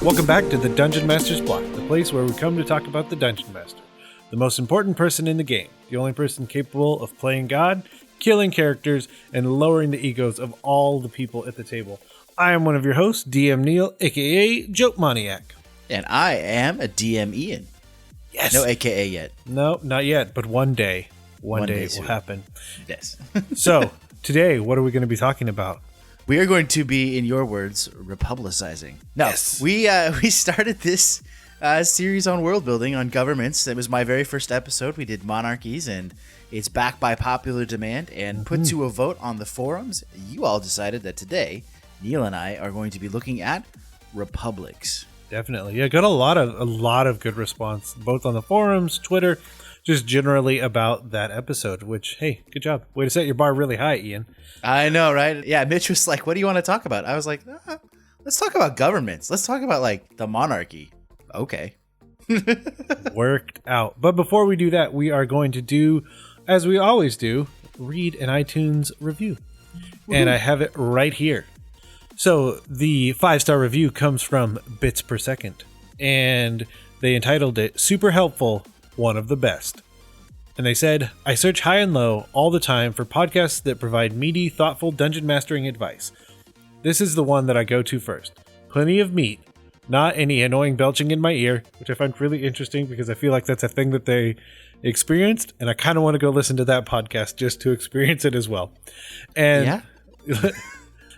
Welcome back to the Dungeon Master's Block, the place where we come to talk about the Dungeon Master, the most important person in the game, the only person capable of playing God, killing characters, and lowering the egos of all the people at the table. I am one of your hosts, DM Neal, aka Joke Maniac. And I am a DM Ian. Yes. No AKA yet. No, not yet, but one day. One day it will happen. Yes. So, today, what are we going to be talking about? We are going to be, in your words, republicizing. No, Yes. we started this series on world building, on governments. It was my very first episode. We did monarchies, and it's backed by popular demand and put to a vote on the forums. You all decided that today, Neal and I are going to be looking at republics. Definitely. Yeah, got a lot of good response, both on the forums, Twitter, just generally about that episode, which, hey, good job. Way to set your bar really high, Ian. I know, right? Yeah, Mitch was like, what do you want to talk about? I was like, let's talk about governments. Let's talk about, like, the monarchy. Okay. Worked out. But before we do that, we are going to do, as we always do, read an iTunes review. And I have it right here. So the 5-star review comes from Bits Per Second, and they entitled it Super Helpful, One of the Best. And they said, I search high and low all the time for podcasts that provide meaty, thoughtful dungeon mastering advice. This is the one that I go to first. Plenty of meat, not any annoying belching in my ear, which I find really interesting because I feel like that's a thing that they experienced, and I kind of want to go listen to that podcast just to experience it as well. And yeah.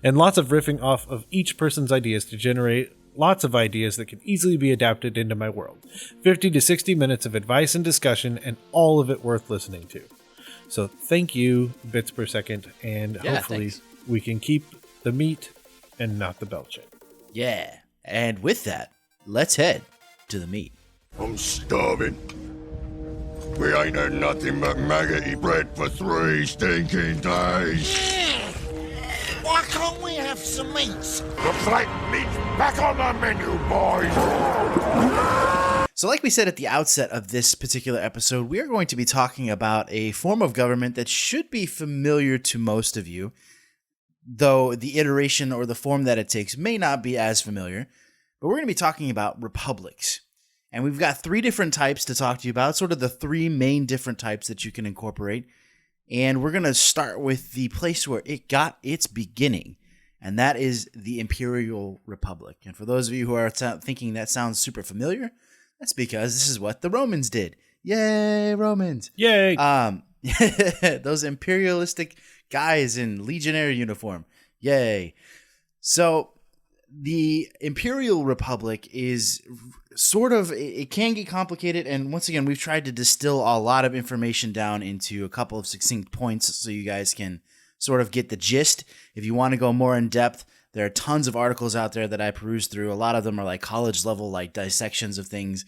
And lots of riffing off of each person's ideas to generate lots of ideas that can easily be adapted into my world. 50 to 60 minutes of advice and discussion, and all of it worth listening to. So thank you, Bits Per Second, and hopefully we can keep the meat and not the belching. Yeah, and with that, let's head to the meat. I'm starving. We ain't had nothing but maggoty bread for 3 stinking days. Why can't we have some meats? Looks like meat's back on the menu, boys. So like we said at the outset of this particular episode, we are going to be talking about a form of government that should be familiar to most of you, though the iteration or the form that it takes may not be as familiar. But we're going to be talking about republics. And we've got 3 different types to talk to you about, sort of the 3 main different types that you can incorporate. And we're going to start with the place where it got its beginning, and that is the Imperial Republic. And for those of you who are thinking that sounds super familiar, that's because this is what the Romans did. Yay, Romans. Yay. Those imperialistic guys in legionary uniform. Yay. So the Imperial Republic is sort of, it can get complicated, and once again, we've tried to distill a lot of information down into a couple of succinct points so you guys can sort of get the gist. If you want to go more in depth, there are tons of articles out there that I perused through. A lot of them are like college level, like dissections of things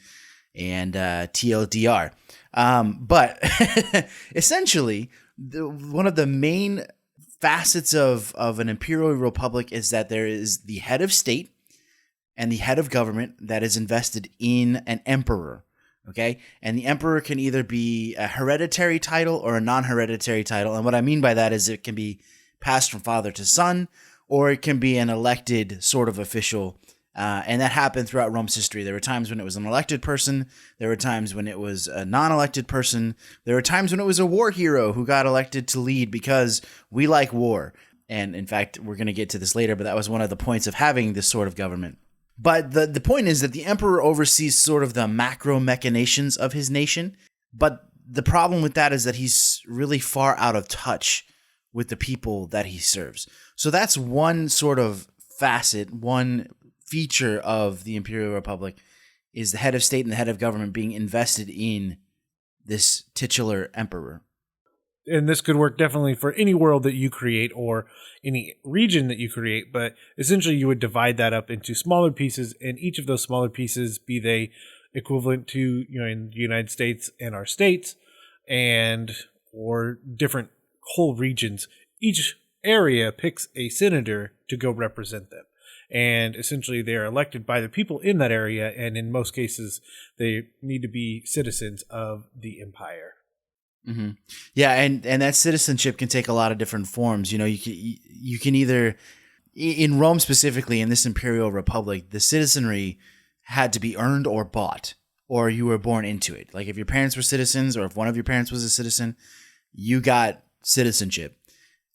and TLDR. But essentially, one of the main facets of an imperial republic is that there is the head of state and the head of government that is invested in an emperor, okay? And the emperor can either be a hereditary title or a non-hereditary title. And what I mean by that is it can be passed from father to son, or it can be an elected sort of official. And that happened throughout Rome's history. There were times when it was an elected person. There were times when it was a non-elected person. There were times when it was a war hero who got elected to lead because we like war. And in fact, we're going to get to this later, but that was one of the points of having this sort of government. But the point is that the emperor oversees sort of the macro machinations of his nation. But the problem with that is that he's really far out of touch with the people that he serves. So that's one sort of facet, one feature of the Imperial Republic, is the head of state and the head of government being invested in this titular emperor. And this could work definitely for any world that you create or any region that you create, but essentially you would divide that up into smaller pieces, and each of those smaller pieces, be they equivalent to, in the United States and our states, and or different whole regions, each area picks a senator to go represent them. And essentially they are elected by the people in that area, and in most cases they need to be citizens of the empire. Mm-hmm. Yeah, and that citizenship can take a lot of different forms. You can either in Rome specifically, in this imperial republic, the citizenry had to be earned or bought, or you were born into it. Like if your parents were citizens, or if one of your parents was a citizen, you got citizenship.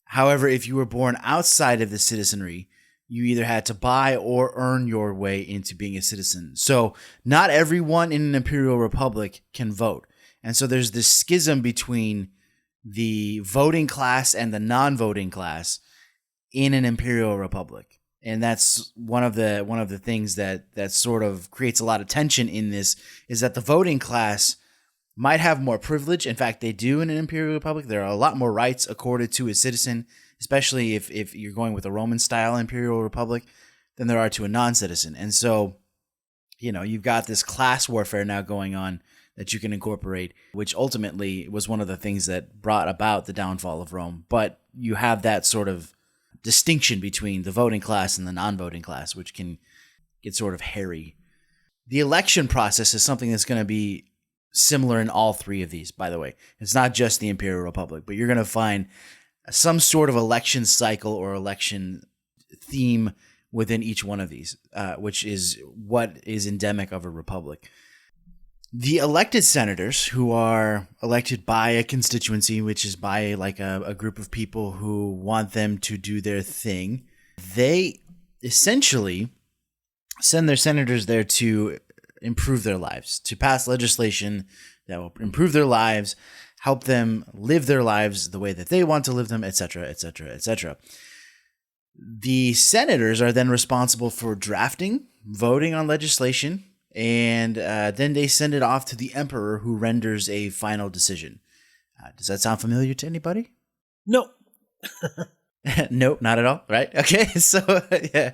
However, if you were born outside of the citizenry, you either had to buy or earn your way into being a citizen. So not everyone in an imperial republic can vote. And so there's this schism between the voting class and the non-voting class in an imperial republic. And that's one of the things that sort of creates a lot of tension in this, is that the voting class might have more privilege. In fact, they do in an imperial republic. There are a lot more rights accorded to a citizen, especially if you're going with a Roman-style imperial republic, than there are to a non-citizen. And so, you've got this class warfare now going on that you can incorporate, which ultimately was one of the things that brought about the downfall of Rome. But you have that sort of distinction between the voting class and the non-voting class, which can get sort of hairy. The election process is something that's going to be similar in all three of these, by the way. It's not just the Imperial Republic, but you're going to find some sort of election cycle or election theme within each one of these, which is what is endemic of a republic. The elected senators, who are elected by a constituency, which is by like a group of people who want them to do their thing, they essentially send their senators there to improve their lives, to pass legislation that will improve their lives, help them live their lives the way that they want to live them, etc., etc., etc. The senators are then responsible for drafting, voting on legislation, and then they send it off to the emperor, who renders a final decision. Does that sound familiar to anybody? No. Nope, not at all. Right? Okay. So, yeah.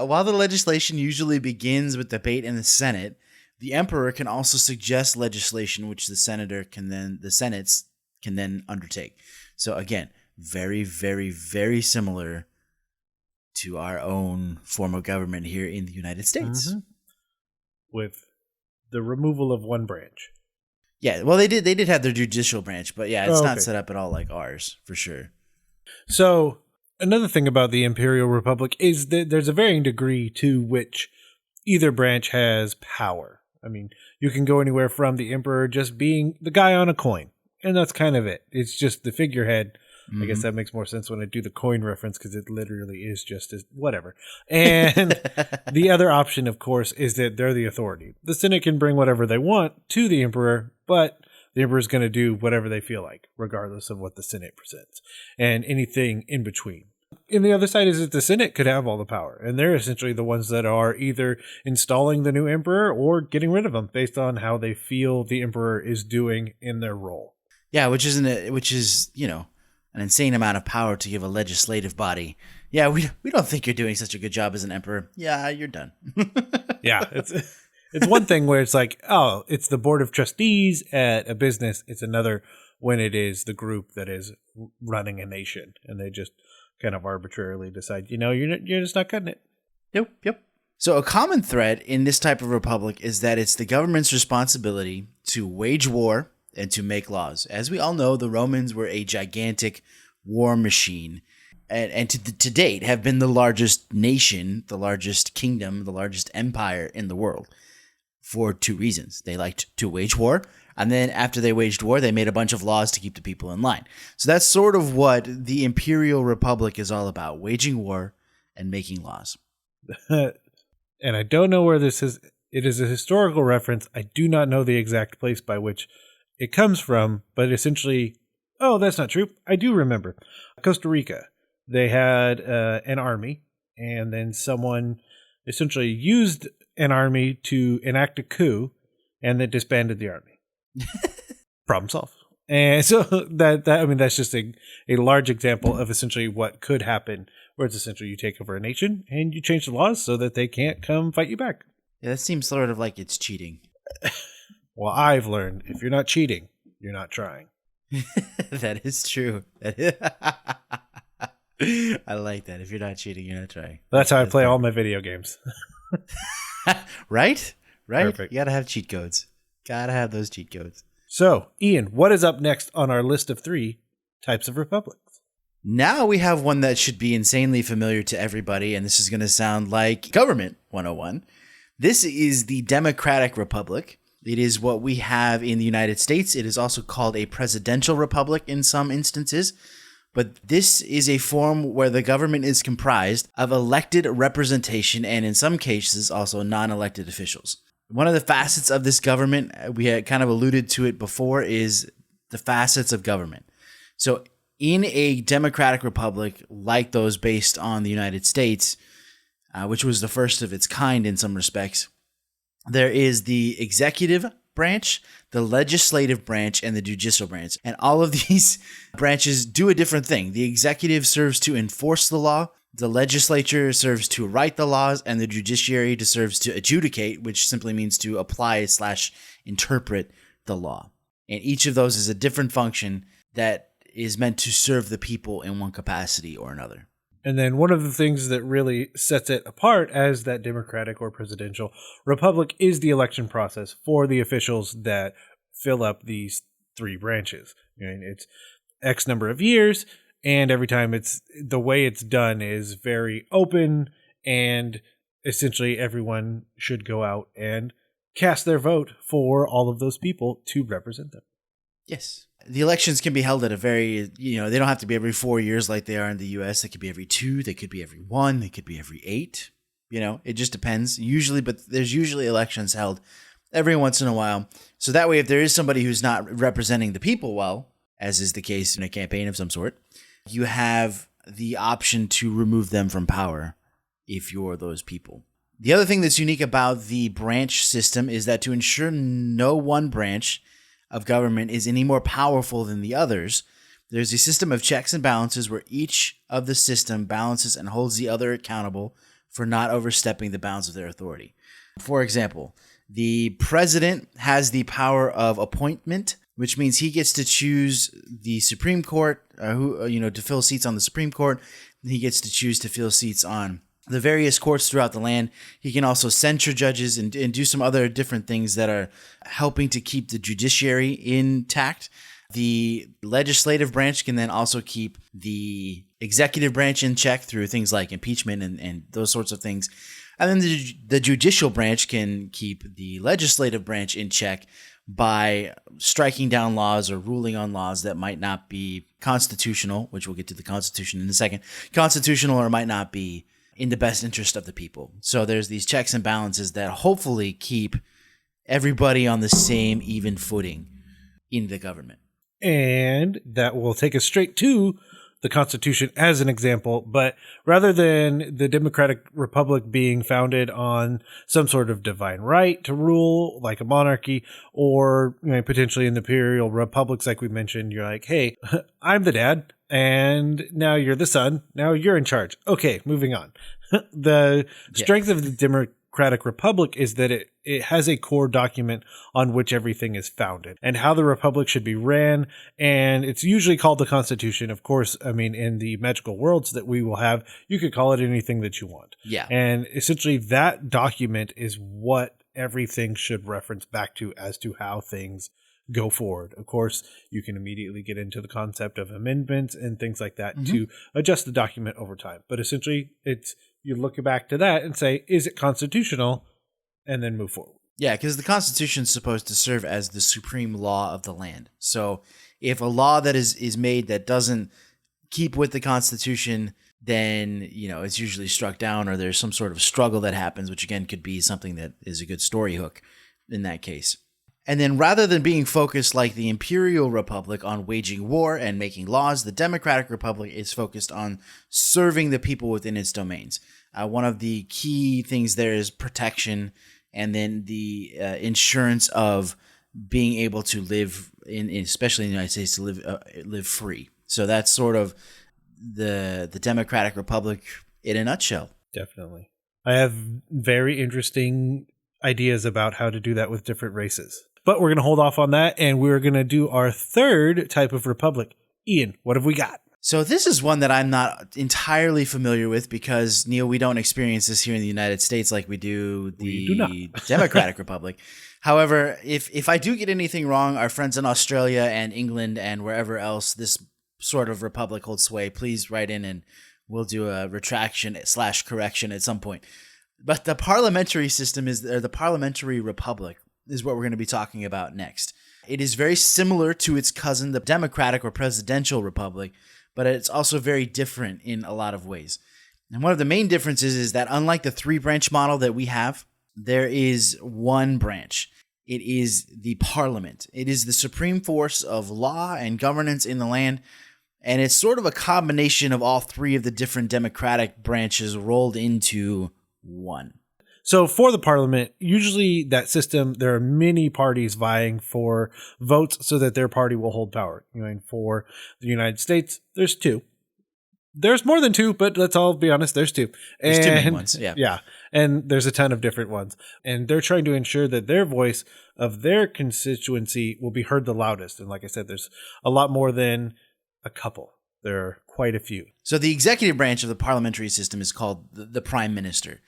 While the legislation usually begins with debate in the Senate, the emperor can also suggest legislation which the senates can then undertake. So again, very, very, very similar to our own form of government here in the United States. Mm-hmm. With the removal of one branch. Yeah, well, they did have their judicial branch, but yeah, it's not set up at all like ours, for sure. So another thing about the Imperial Republic is that there's a varying degree to which either branch has power. I mean, you can go anywhere from the emperor just being the guy on a coin, and that's kind of it. It's just the figurehead. I guess that makes more sense when I do the coin reference, because it literally is just as whatever. And the other option, of course, is that they're the authority. The Senate can bring whatever they want to the emperor, but the emperor's going to do whatever they feel like, regardless of what the Senate presents, and anything in between. And the other side is that the Senate could have all the power, and they're essentially the ones that are either installing the new emperor or getting rid of him based on how they feel the emperor is doing in their role. Yeah, which is an insane amount of power to give a legislative body. Yeah, we don't think you're doing such a good job as an emperor. Yeah, you're done. Yeah, it's one thing where it's like, oh, it's the board of trustees at a business. It's another when it is the group that is running a nation, and they just kind of arbitrarily decide, you're just not cutting it. Yep. So a common thread in this type of republic is that it's the government's responsibility to wage war and to make laws. As we all know, the Romans were a gigantic war machine, and to date have been the largest nation, the largest kingdom, the largest empire in the world for two reasons. They liked to wage war, and then after they waged war, they made a bunch of laws to keep the people in line. So that's sort of what the Imperial Republic is all about, waging war and making laws. And I don't know where this is. It is a historical reference. I do not know the exact place by which it comes from, but essentially, oh, that's not true. I do remember. Costa Rica, they had an army, and then someone essentially used an army to enact a coup, and then disbanded the army. Problem solved. And so that's just a large example of essentially what could happen, where it's essentially you take over a nation and you change the laws so that they can't come fight you back. Yeah, that seems sort of like it's cheating. Well, I've learned if you're not cheating, you're not trying. That is true. I like that. If you're not cheating, you're not trying. That's how I play all my video games. Right? Perfect. You gotta have cheat codes. Gotta have those cheat codes. So, Ian, what is up next on our list of 3 types of republics? Now we have one that should be insanely familiar to everybody, and this is going to sound like Government 101. This is the Democratic Republic. It is what we have in the United States. It is also called a presidential republic in some instances. But this is a form where the government is comprised of elected representation and in some cases also non-elected officials. One of the facets of this government, we had kind of alluded to it before, is the facets of government. So in a democratic republic like those based on the United States, which was the first of its kind in some respects, there is the executive branch, the legislative branch, and the judicial branch. And all of these branches do a different thing. The executive serves to enforce the law, the legislature serves to write the laws, and the judiciary serves to adjudicate, which simply means to apply/interpret the law. And each of those is a different function that is meant to serve the people in one capacity or another. And then one of the things that really sets it apart as that democratic or presidential republic is the election process for the officials that fill up these three branches. It's X number of years, and every time the way it's done is very open, and essentially everyone should go out and cast their vote for all of those people to represent them. Yes. The elections can be held at a very, they don't have to be every 4 years like they are in the US. They could be every 2, they could be every 1, they could be every 8. It just depends. But there's usually elections held every once in a while. So that way, if there is somebody who's not representing the people well, as is the case in a campaign of some sort, you have the option to remove them from power if you're those people. The other thing that's unique about the branch system is that to ensure no one branch of government is any more powerful than the others, there's a system of checks and balances where each of the system balances and holds the other accountable for not overstepping the bounds of their authority. For example, the president has the power of appointment, which means he gets to choose the Supreme Court, to fill seats on the Supreme Court. He gets to choose to fill seats on the various courts throughout the land. He can also censure judges and do some other different things that are helping to keep the judiciary intact. The legislative branch can then also keep the executive branch in check through things like impeachment and those sorts of things. And then the judicial branch can keep the legislative branch in check by striking down laws or ruling on laws that might not be constitutional, which we'll get to the Constitution in a second, constitutional or might not be in the best interest of the people. So there's these checks and balances that hopefully keep everybody on the same even footing in the government. And that will take us straight to the Constitution as an example. But rather than the Democratic Republic being founded on some sort of divine right to rule, like a monarchy, or potentially in the imperial republics, like we mentioned, you're like, hey, I'm the dad, and now you're the son. Now you're in charge. Okay, moving on. The strength of the Democratic Republic is that it has a core document on which everything is founded and how the Republic should be ran. And it's usually called the Constitution. Of course, in the magical worlds that we will have, you could call it anything that you want. Yeah. And essentially that document is what everything should reference back to as to how things go forward. Of course, you can immediately get into the concept of amendments and things like that to adjust the document over time. But essentially, you look back to that and say, is it constitutional? And then move forward. Yeah, because the Constitution is supposed to serve as the supreme law of the land. So if a law that is made that doesn't keep with the Constitution, then it's usually struck down, or there's some sort of struggle that happens, which again could be something that is a good story hook in that case. And then rather than being focused like the Imperial Republic on waging war and making laws, the Democratic Republic is focused on serving the people within its domains. One of the key things there is protection, and then the insurance of being able to live especially in the United States, to live free. So that's sort of the Democratic Republic in a nutshell. Definitely. I have very interesting ideas about how to do that with different races. But we're going to hold off on that, and we're going to do our third type of republic. Ian, what have we got? So this is one that I'm not entirely familiar with because, Neal, we don't experience this here in the United States like we do the Democratic Republic. However, if I do get anything wrong, our friends in Australia and England and wherever else this sort of republic holds sway, please write in and we'll do a retraction/correction at some point. But the parliamentary system or the parliamentary republic is what we're going to be talking about next. It is very similar to its cousin, the democratic or presidential republic, but it's also very different in a lot of ways. And one of the main differences is that unlike the 3-branch model that we have, there is one branch. It is the parliament. It is the supreme force of law and governance in the land, and it's sort of a combination of all 3 of the different democratic branches rolled into one. So for the parliament, usually that system, there are many parties vying for votes so that their party will hold power. For the United States, there's 2. There's more than 2, but let's all be honest, there's 2. There's 2 main ones, yeah. Yeah, and there's a ton of different ones. And they're trying to ensure that their voice of their constituency will be heard the loudest. And like I said, there's a lot more than a couple. There are quite a few. So the executive branch of the parliamentary system is called the prime minister.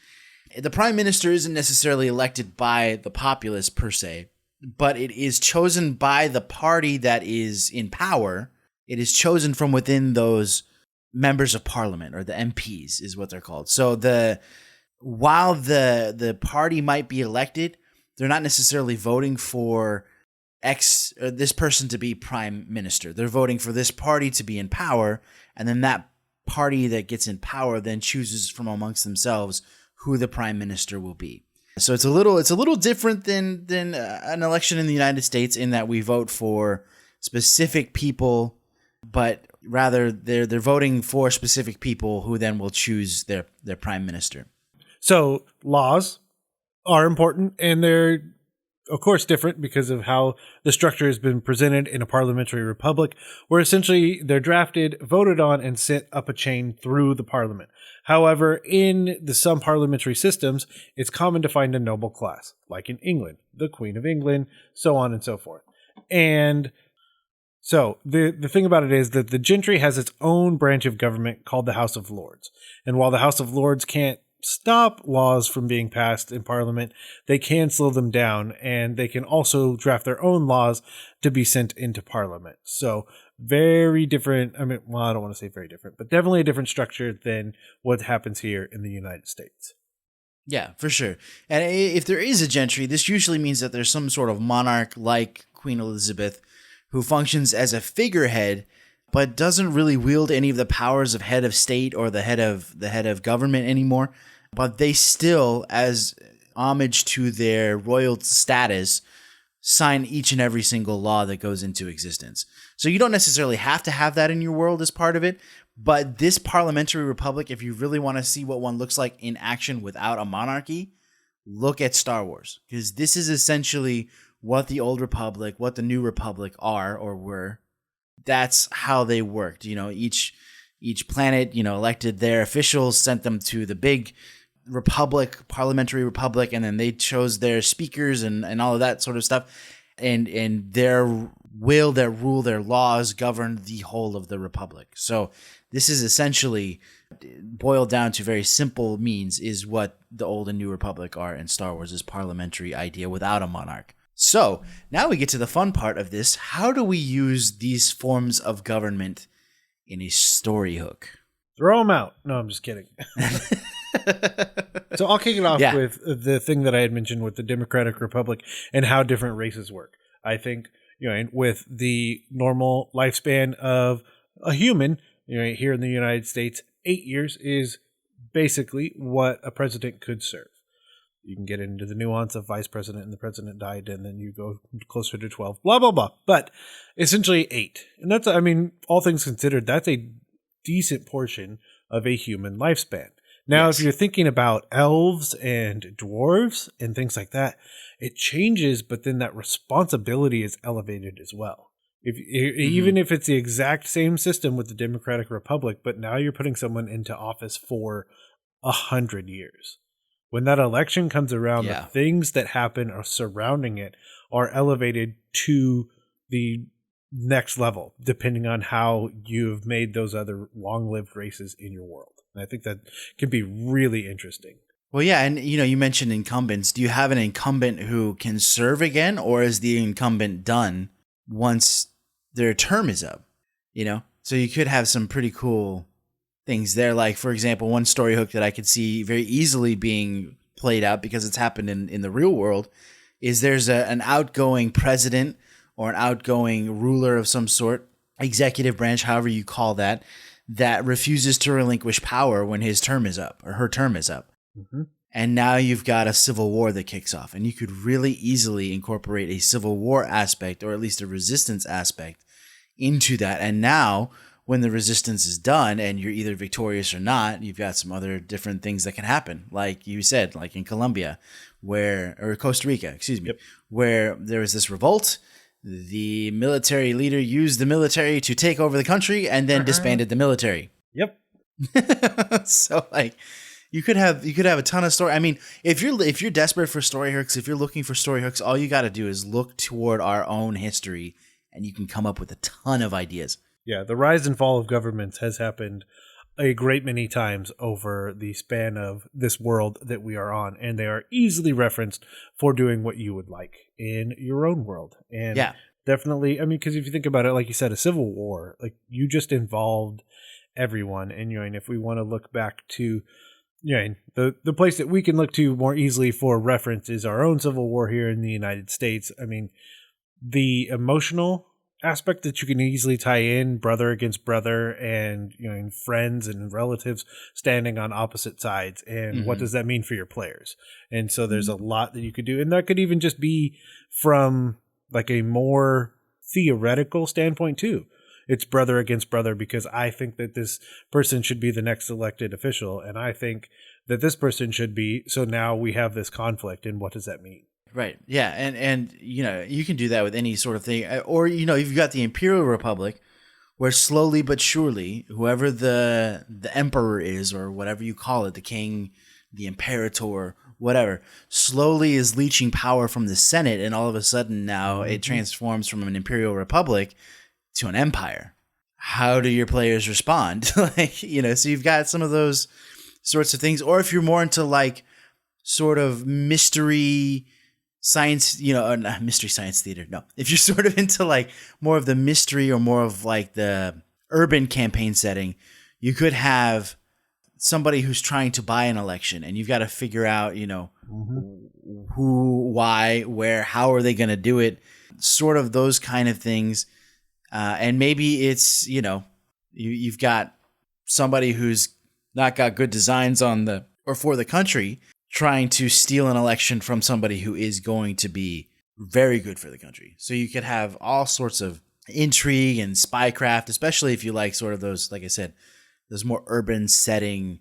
The prime minister isn't necessarily elected by the populace per se, but it is chosen by the party that is in power. It is chosen from within those members of parliament, or the MPs is what they're called. So while the party might be elected, they're not necessarily voting for this person to be prime minister. They're voting for this party to be in power, and then that party that gets in power then chooses from amongst themselves who the prime minister will be. So it's a little different than an election in the United States in that we vote for specific people, but rather they're voting for specific people who then will choose their prime minister. So laws are important, and they're of course different because of how the structure has been presented in a parliamentary republic, where essentially they're drafted, voted on, and sent up a chain through the parliament. However, in some parliamentary systems, it's common to find a noble class, like in England, the Queen of England, so on and so forth. And so the thing about it is that the gentry has its own branch of government called the House of Lords. And while the House of Lords can't stop laws from being passed in Parliament, they can slow them down, and they can also draft their own laws to be sent into Parliament. So very different. I don't want to say very different, but definitely a different structure than what happens here in the United States. Yeah, for sure. And if there is a gentry, this usually means that there's some sort of monarch like Queen Elizabeth who functions as a figurehead, but doesn't really wield any of the powers of head of state or the head of government anymore. But they still, as homage to their royal status, sign each and every single law that goes into existence. So you don't necessarily have to have that in your world as part of it. But this parliamentary republic, if you really want to see what one looks like in action without a monarchy, look at Star Wars. Because this is essentially what the old republic, what the new republic are or were. That's how they worked. Each planet, elected their officials, sent them to the big parliamentary republic, and then they chose their speakers and all of that sort of stuff. And their will, their rule, their laws govern the whole of the republic. So this is essentially, boiled down to very simple means, is what the old and new republic are in Star Wars' parliamentary idea without a monarch. So now we get to the fun part of this. How do we use these forms of government in a story hook? Throw them out. No, I'm just kidding. So I'll kick it off with the thing that I had mentioned with the Democratic Republic and how different races work. I think, with the normal lifespan of a human, here in the United States, 8 years is basically what a president could serve. You can get into the nuance of vice president and the president died, and then you go closer to 12, blah, blah, blah. But essentially 8. And that's, all things considered, that's a decent portion of a human lifespan. Now, If you're thinking about elves and dwarves and things like that, it changes, but then that responsibility is elevated as well. Even if it's the exact same system with the Democratic Republic, but now you're putting someone into office for 100 years. When that election comes around, the things that happen or surrounding it are elevated to the next level, depending on how you've made those other long-lived races in your world. And I think that can be really interesting. Well, yeah, and you mentioned incumbents. Do you have an incumbent who can serve again, or is the incumbent done once their term is up? So you could have some pretty cool things there. Like, for example, one story hook that I could see very easily being played out because it's happened in the real world is there's an outgoing president or an outgoing ruler of some sort, executive branch, however you call that, that refuses to relinquish power when his term is up or her term is up. Mm-hmm. And now you've got a civil war that kicks off, and you could really easily incorporate a civil war aspect or at least a resistance aspect into that. And now when the resistance is done and you're either victorious or not, you've got some other different things that can happen. Like you said, like in Colombia or Costa Rica, where there was this revolt. The military leader used the military to take over the country and then disbanded the military. Yep. So like you could have a ton of story. I mean, if you're desperate for story hooks, if you're looking for story hooks, all you got to do is look toward our own history and you can come up with a ton of ideas. Yeah, the rise and fall of governments has happened a great many times over the span of this world that we are on, and they are easily referenced for doing what you would like in your own world. And definitely, I mean, because if you think about it, like you said, a civil war, like you just involved everyone. And you know, and if we want to look back to, you know, the place that we can look to more easily for reference is our own civil war here in the United States. I mean, the emotional aspect that you can easily tie in brother against brother and, you know, and friends and relatives standing on opposite sides, and what does that mean for your players? And so there's a lot that you could do, and that could even just be from like a more theoretical standpoint too. It's brother against brother because I think that this person should be the next elected official and I think that this person should be, so now we have this conflict, and what does that mean? Right. Yeah. And, you know, you can do that with any sort of thing. Or, you know, you've got the Imperial Republic where slowly but surely, whoever the emperor is or whatever you call it, the king, the imperator, whatever, slowly is leeching power from the Senate. And all of a sudden now it transforms from an Imperial Republic to an empire. How do your players respond? Like, you know, so you've got some of those sorts of things. Or if you're more into like sort of mystery science, you know, not mystery science theater. No, if you're sort of into like more of the mystery or more of like the urban campaign setting, you could have somebody who's trying to buy an election and you've got to figure out, you know, who, why, where, how are they going to do it? Sort of those kind of things. And maybe it's, you know, you've got somebody who's not got good designs on the, or for the country, trying to steal an election from somebody who is going to be very good for the country. So you could have all sorts of intrigue and spycraft, especially if you like sort of those, like I said, those more urban setting,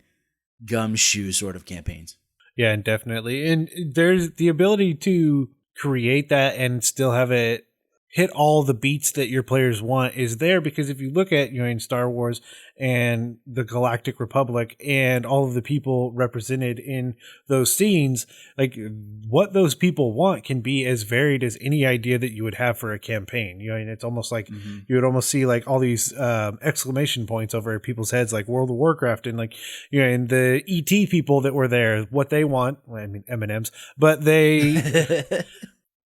gumshoe sort of campaigns. Yeah, and definitely. And there's the ability to create that and still have it hit all the beats that your players want is there, because if you look at, you know, in Star Wars and the Galactic Republic and all of the people represented in those scenes, like what those people want can be as varied as any idea that you would have for a campaign. You know, and it's almost like you would almost see like all these exclamation points over people's heads, like World of Warcraft, and like, you know, and the ET people that were there, what they want. Well, I mean M&Ms, but they.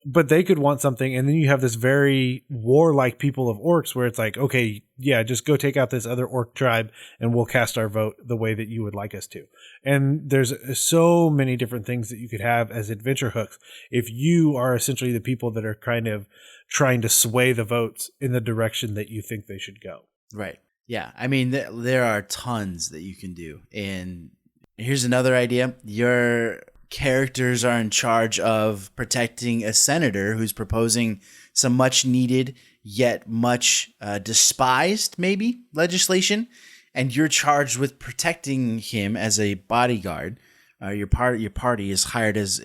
But they could want something, and then you have this very warlike people of orcs where it's like, okay, yeah, just go take out this other orc tribe and we'll cast our vote the way that you would like us to. And there's so many different things that you could have as adventure hooks if you are essentially the people that are kind of trying to sway the votes in the direction that you think they should go. Right. Yeah. I mean, there are tons that you can do. And here's another idea. Your characters are in charge of protecting a senator who's proposing some much needed yet much despised maybe legislation, and you're charged with protecting him as a bodyguard. Your party is hired as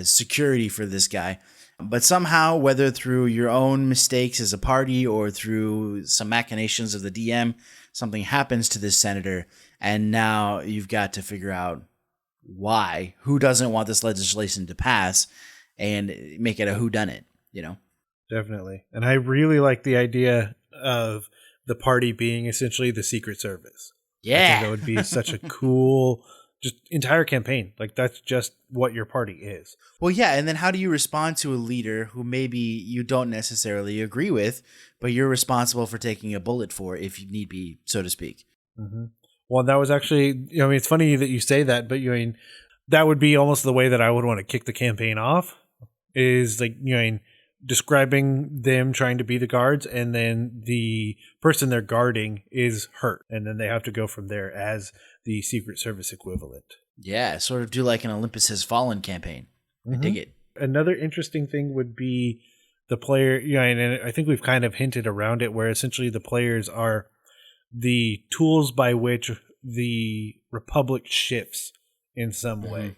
security for this guy, but somehow, whether through your own mistakes as a party or through some machinations of the DM, something happens to this senator, and now you've got to figure out why, who doesn't want this legislation to pass, and make it a whodunit, you know? Definitely. And I really like the idea of the party being essentially the Secret Service. Yeah. I think that would be such a cool just entire campaign. Like that's just what your party is. Well, yeah, and then how do you respond to a leader who maybe you don't necessarily agree with, but you're responsible for taking a bullet for if you need be, so to speak? Mm-hmm. Well, that was actually, I mean, it's funny that you say that, but that would be almost the way that I would want to kick the campaign off, is like, describing them trying to be the guards, and then the person they're guarding is hurt, and then they have to go from there as the Secret Service equivalent. Yeah, sort of do like an Olympus Has Fallen campaign. I dig it. Another interesting thing would be the player, and I think we've kind of hinted around it, where essentially the players are the tools by which the Republic shifts in some way.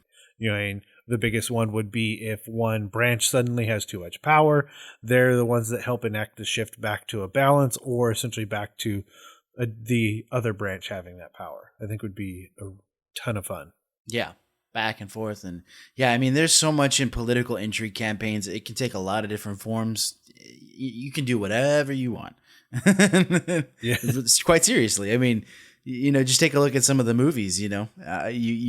The biggest one would be if one branch suddenly has too much power, they're the ones that help enact the shift back to a balance, or essentially back to the other branch having that power. I think would be a ton of fun. Yeah, back and forth. And yeah, I mean, there's so much in political intrigue campaigns. It can take a lot of different forms. You can do whatever you want. Yeah. Quite seriously. I mean, just take a look at some of the movies, you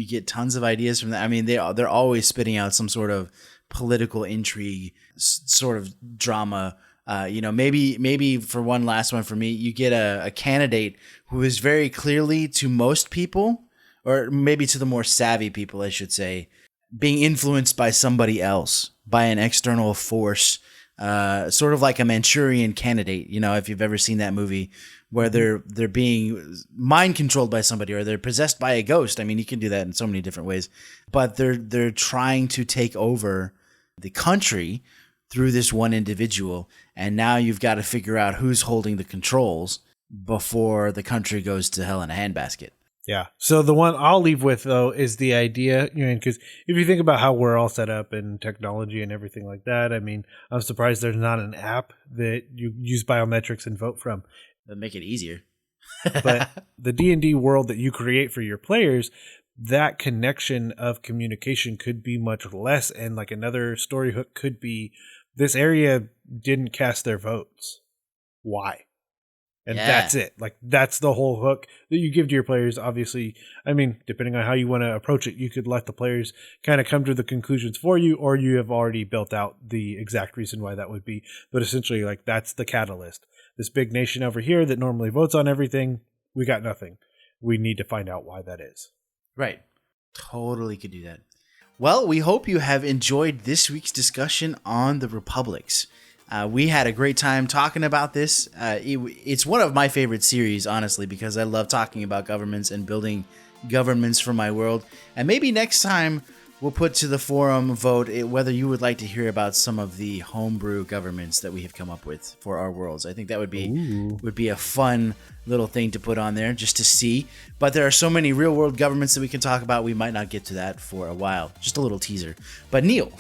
get tons of ideas from that. I mean, they're always spitting out some sort of political intrigue, sort of drama. Maybe for one last one for me, you get a candidate who is very clearly, to most people, or maybe to the more savvy people, I should say, being influenced by somebody else, by an external force, sort of like a Manchurian Candidate. If you've ever seen that movie, where they're being mind controlled by somebody, or they're possessed by a ghost. I mean, you can do that in so many different ways, but they're trying to take over the country through this one individual, and now you've got to figure out who's holding the controls before the country goes to hell in a handbasket. Yeah. So the one I'll leave with, though, is the idea, because if you think about how we're all set up in technology and everything like that, I mean, I'm surprised there's not an app that you use biometrics and vote from. That'd make it easier. But the D&D world that you create for your players, that connection of communication could be much less. And like another story hook could be, this area didn't cast their votes. Why? And that's it. Like, that's the whole hook that you give to your players. Obviously, I mean, depending on how you want to approach it, you could let the players kind of come to the conclusions for you, or you have already built out the exact reason why that would be. But essentially, like, that's the catalyst. This big nation over here that normally votes on everything, we got nothing. We need to find out why that is. Right. Totally could do that. Well, we hope you have enjoyed this week's discussion on the Rebublics. We had a great time talking about this. It's one of my favorite series, honestly, because I love talking about governments and building governments for my world. And maybe next time we'll put to the forum vote whether you would like to hear about some of the homebrew governments that we have come up with for our worlds. I think that would be a fun little thing to put on there just to see. But there are so many real world governments that we can talk about. We might not get to that for a while. Just a little teaser. But Neal,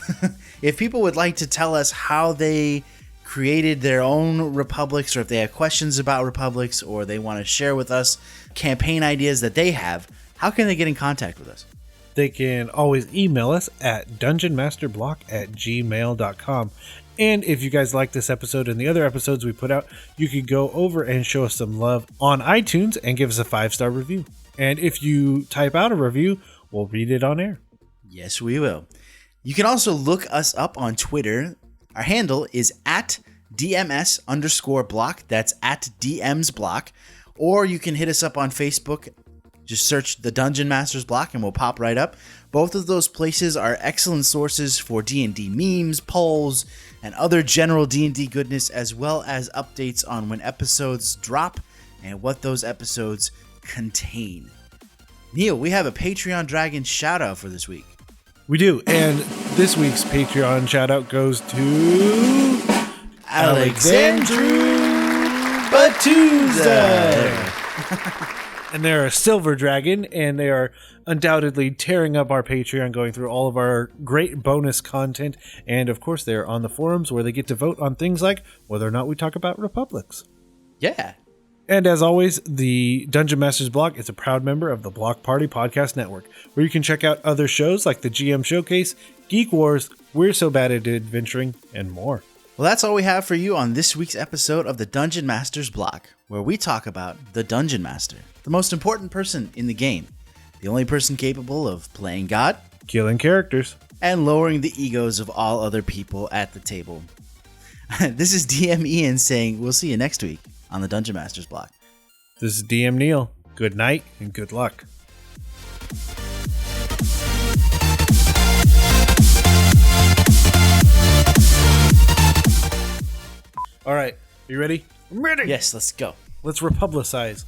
if people would like to tell us how they created their own republics, or if they have questions about republics, or they want to share with us campaign ideas that they have, how can they get in contact with us? They can always email us at dungeonmasterblock@gmail.com. And if you guys like this episode and the other episodes we put out, you could go over and show us some love on iTunes and give us a 5-star review. And if you type out a review, we'll read it on air. Yes, we will. You can also look us up on Twitter. Our handle is at DMS_block. That's at DMsBlock. Or you can hit us up on Facebook. Just search the Dungeon Masters Block and we'll pop right up. Both of those places are excellent sources for D&D memes, polls, and other general D&D goodness, as well as updates on when episodes drop and what those episodes contain. Neal, we have a Patreon Dragon shout out for this week. We do, and this week's Patreon shout out goes to Alexandru Batuza. And they're a silver dragon, and they are undoubtedly tearing up our Patreon, going through all of our great bonus content. And of course, they're on the forums where they get to vote on things like whether or not we talk about republics. Yeah. And as always, the Dungeon Masters Block is a proud member of the Block Party Podcast Network, where you can check out other shows like the GM Showcase, Geek Wars, We're So Bad at Adventuring, and more. Well, that's all we have for you on this week's episode of the Dungeon Masters Block, where we talk about the Dungeon Master, the most important person in the game. the only person capable of playing God Killing characters. and lowering the egos of all other people at the table. This is DM Ian saying, we'll see you next week on the Dungeon Masters block. This is DM Neal. Good night and good luck. All right, you ready? I'm ready. Yes, let's go. Let's republicize.